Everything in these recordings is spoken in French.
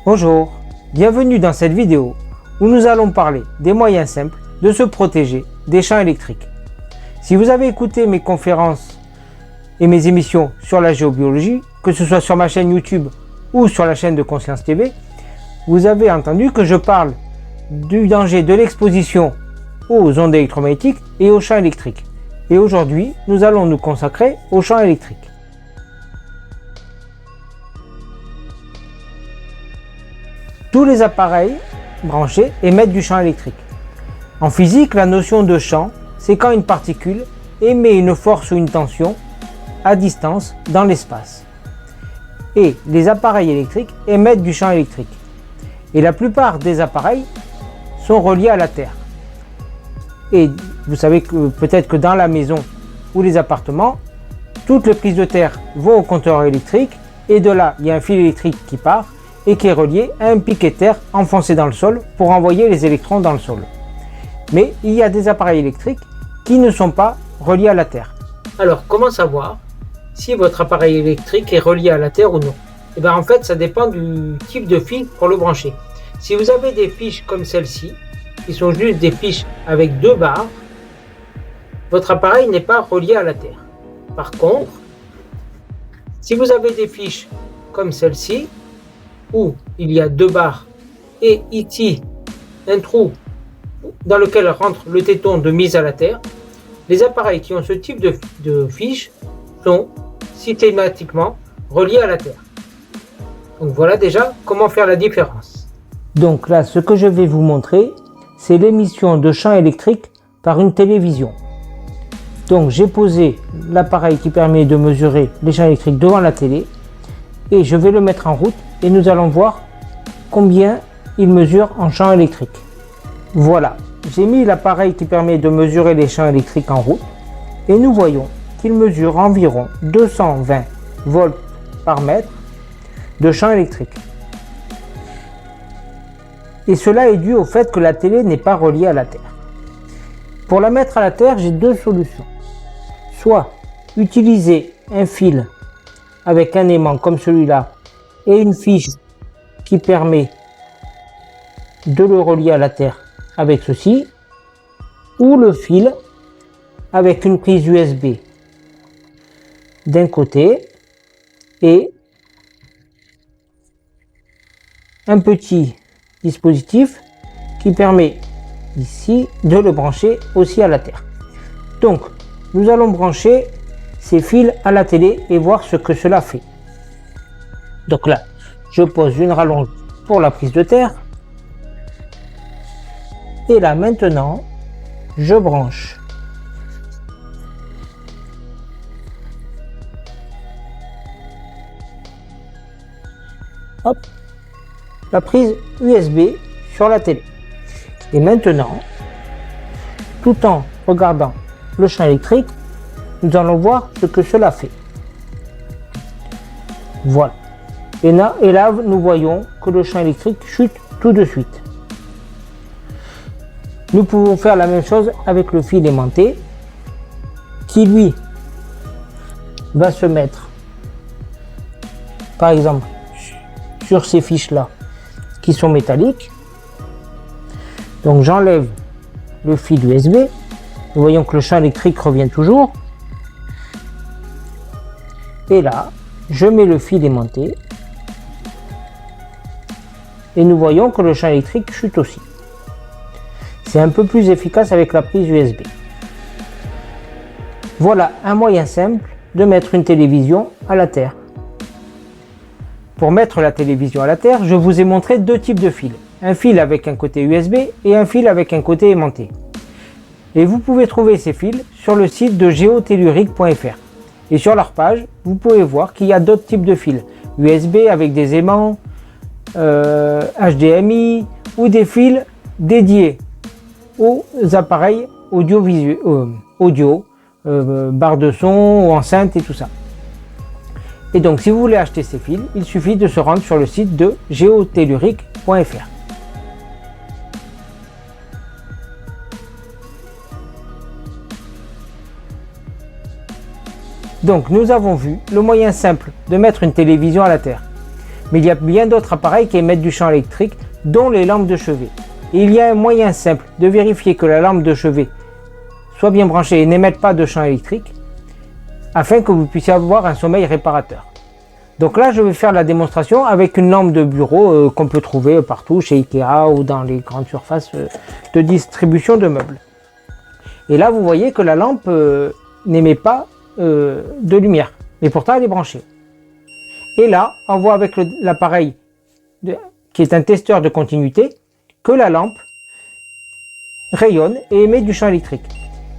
Bonjour, bienvenue dans cette vidéo où nous allons parler des moyens simples de se protéger des champs électriques. Si vous avez écouté mes conférences et mes émissions sur la géobiologie, que ce soit sur ma chaîne YouTube ou sur la chaîne de Conscience TV, vous avez entendu que je parle du danger de l'exposition aux ondes électromagnétiques et aux champs électriques. Et aujourd'hui, nous allons nous consacrer aux champs électriques. Tous les appareils branchés émettent du champ électrique. En physique, la notion de champ, c'est quand une particule émet une force ou une tension à distance dans l'espace. Et les appareils électriques émettent du champ électrique. Et la plupart des appareils sont reliés à la Terre. Et vous savez que peut-être que dans la maison ou les appartements, toutes les prises de terre vont au compteur électrique et de là, il y a un fil électrique qui part et qui est relié à un piquet de terre enfoncé dans le sol pour envoyer les électrons dans le sol. Mais il y a des appareils électriques qui ne sont pas reliés à la Terre. Alors, comment savoir si votre appareil électrique est relié à la Terre ou non? Et bien en fait, ça dépend du type de fil pour le brancher. Si vous avez des fiches comme celle-ci, qui sont juste des fiches avec deux barres, votre appareil n'est pas relié à la Terre. Par contre, si vous avez des fiches comme celle-ci, où il y a deux barres et ici un trou dans lequel rentre le téton de mise à la Terre, les appareils qui ont ce type de fiches sont systématiquement reliés à la Terre. Donc voilà déjà comment faire la différence. Donc là, ce que je vais vous montrer, c'est l'émission de champs électriques par une télévision. Donc j'ai posé l'appareil qui permet de mesurer les champs électriques devant la télé et je vais le mettre en route et nous allons voir combien il mesure en champs électriques. Voilà, j'ai mis l'appareil qui permet de mesurer les champs électriques en route et nous voyons qu'il mesure environ 220 volts par mètre de champ électrique. Et cela est dû au fait que la télé n'est pas reliée à la Terre. Pour la mettre à la Terre, j'ai deux solutions. Soit utiliser un fil avec un aimant comme celui-là et une fiche qui permet de le relier à la Terre avec ceci, ou le fil avec une prise USB d'un côté et un petit dispositif qui permet ici de le brancher aussi à la Terre. Donc nous allons brancher ces fils à la télé et voir ce que cela fait. Donc là, je pose une rallonge pour la prise de terre. Et là maintenant, je branche hop, la prise USB sur la télé. Et maintenant, tout en regardant le champ électrique, nous allons voir ce que cela fait. Voilà. Et là, nous voyons que le champ électrique chute tout de suite. Nous pouvons faire la même chose avec le fil aimanté, qui lui va se mettre, par exemple, sur ces fiches-là, qui sont métalliques. Donc j'enlève le fil USB. Nous voyons que le champ électrique revient toujours. Et là, je mets le fil aimanté. Et nous voyons que le champ électrique chute aussi. C'est un peu plus efficace avec la prise USB. Voilà un moyen simple de mettre une télévision à la Terre. Pour mettre la télévision à la Terre, je vous ai montré deux types de fils. Un fil avec un côté USB et un fil avec un côté aimanté. Et vous pouvez trouver ces fils sur le site de geotellurique.fr. Et sur leur page, vous pouvez voir qu'il y a d'autres types de fils. USB avec des aimants, HDMI ou des fils dédiés aux appareils audio, barre de son, enceinte et tout ça. Et donc si vous voulez acheter ces fils, il suffit de se rendre sur le site de geotellurique.fr. Donc nous avons vu le moyen simple de mettre une télévision à la Terre. Mais il y a bien d'autres appareils qui émettent du champ électrique, dont les lampes de chevet. Et il y a un moyen simple de vérifier que la lampe de chevet soit bien branchée et n'émette pas de champ électrique, afin que vous puissiez avoir un sommeil réparateur. Donc là, je vais faire la démonstration avec une lampe de bureau qu'on peut trouver partout, chez Ikea ou dans les grandes surfaces de distribution de meubles. Et là, vous voyez que la lampe n'émet pas de lumière, mais pourtant elle est branchée. Et là, on voit avec l'appareil qui est un testeur de continuité que la lampe rayonne et émet du champ électrique.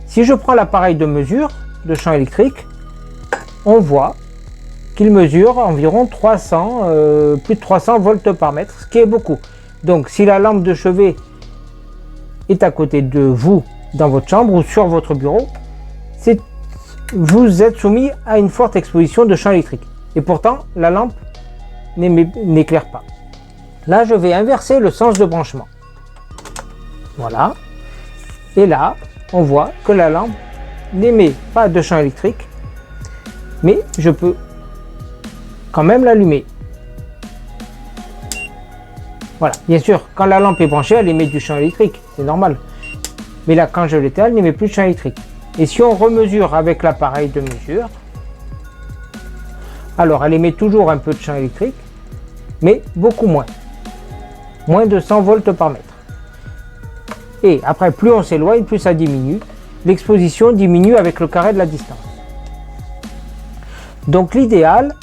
Si je prends l'appareil de mesure de champ électrique, on voit qu'il mesure environ plus de 300 volts par mètre, ce qui est beaucoup. Donc si la lampe de chevet est à côté de vous dans votre chambre ou sur votre bureau, vous êtes soumis à une forte exposition de champ électrique. Et pourtant, la lampe n'éclaire pas. Là, je vais inverser le sens de branchement. Voilà. Et là, on voit que la lampe n'émet pas de champ électrique, mais je peux quand même l'allumer. Voilà. Bien sûr, quand la lampe est branchée, elle émet du champ électrique. C'est normal. Mais là, quand je l'éteins, elle n'émet plus de champ électrique. Et si on remesure avec l'appareil de mesure, alors elle émet toujours un peu de champ électrique, mais beaucoup moins. Moins de 100 volts par mètre. Et après, plus on s'éloigne, plus ça diminue. L'exposition diminue avec le carré de la distance. Donc l'idéal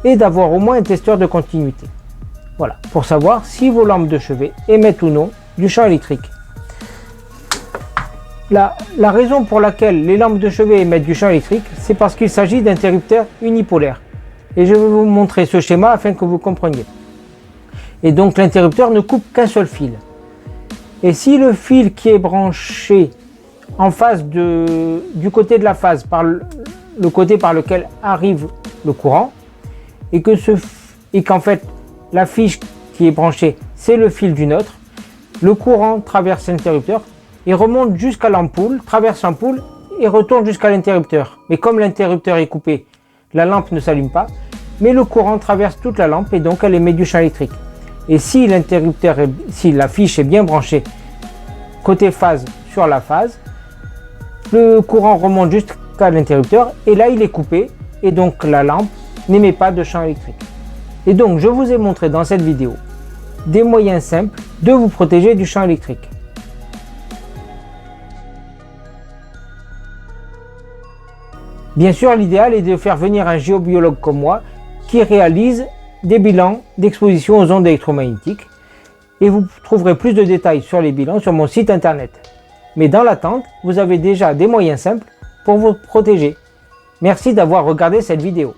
est d'avoir au moins un testeur de continuité. Voilà, pour savoir si vos lampes de chevet émettent ou non du champ électrique. La raison pour laquelle les lampes de chevet émettent du champ électrique, c'est parce qu'il s'agit d'interrupteurs unipolaires. Et je vais vous montrer ce schéma afin que vous compreniez. Et donc l'interrupteur ne coupe qu'un seul fil. Et si le fil qui est branché en face du côté de la phase, par le côté par lequel arrive le courant, et qu'en fait la fiche qui est branchée, c'est le fil du neutre, le courant traverse l'interrupteur et remonte jusqu'à l'ampoule, traverse l'ampoule et retourne jusqu'à l'interrupteur. Mais comme l'interrupteur est coupé, la lampe ne s'allume pas, mais le courant traverse toute la lampe et donc elle émet du champ électrique. Et si la fiche est bien branchée côté phase sur la phase, le courant remonte jusqu'à l'interrupteur et là il est coupé et donc la lampe n'émet pas de champ électrique. Et donc je vous ai montré dans cette vidéo des moyens simples de vous protéger du champ électrique. Bien sûr, l'idéal est de faire venir un géobiologue comme moi qui réalise des bilans d'exposition aux ondes électromagnétiques et vous trouverez plus de détails sur les bilans sur mon site internet. Mais dans l'attente, vous avez déjà des moyens simples pour vous protéger. Merci d'avoir regardé cette vidéo.